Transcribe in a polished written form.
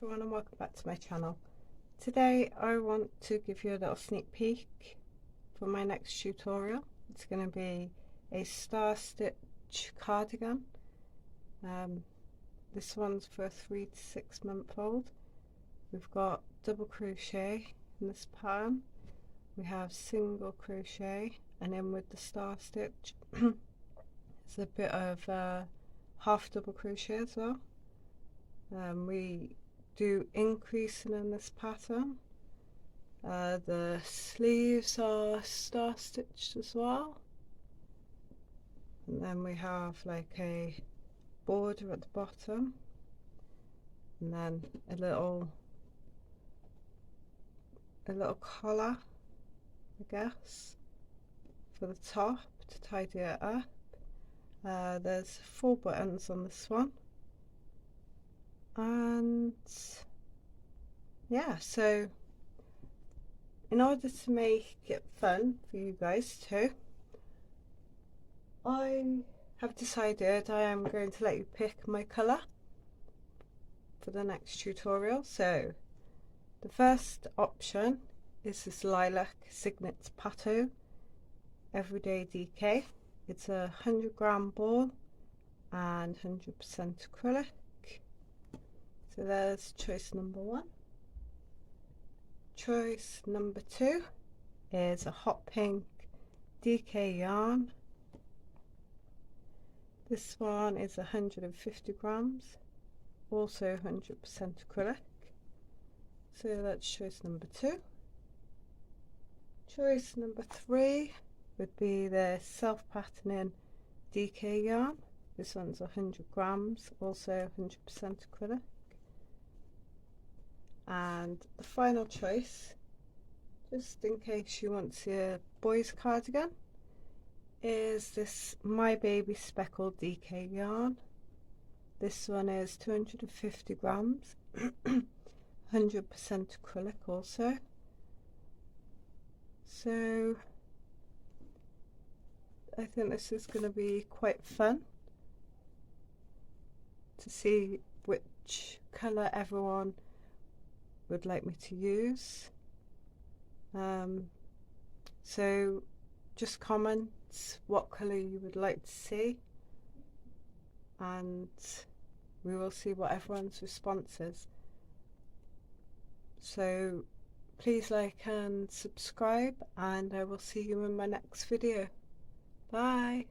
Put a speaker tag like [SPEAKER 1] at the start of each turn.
[SPEAKER 1] everyone and welcome back to my channel. Today I want to give you a little sneak peek for my next tutorial. It's going to be a star stitch cardigan. This one's for a 3 to 6 month old. We've got double crochet in this pattern. We have single crochet, and then with the star stitch it's a bit of half double crochet as well. We do increasing in this pattern. The sleeves are star stitched as well, and then we have like a border at the bottom, and then a little collar, I guess, for the top to tidy it up. There's 4 buttons on this one, and yeah, so in order to make it fun for you guys too, I have decided I am going to let you pick my colour for the next tutorial. So the first option is this lilac signet patto everyday DK. It's a 100-gram ball and 100% acrylic. So there's choice number 1. Choice number 2 is a hot pink DK yarn. This one is 150 grams, also 100% acrylic. So that's choice number 2. Choice number 3 would be the self-patterning DK yarn. This one's 100 grams, also 100% acrylic. And the final choice, just in case you want to see a boy's cardigan, is this My Baby Speckled DK yarn. This one is 250 grams, 100% acrylic also. So I think this is going to be quite fun to see which colour everyone would like me to use. So just comment what colour you would like to see, and we will see what everyone's response is. So please like and subscribe, and I will see you in my next video. Bye.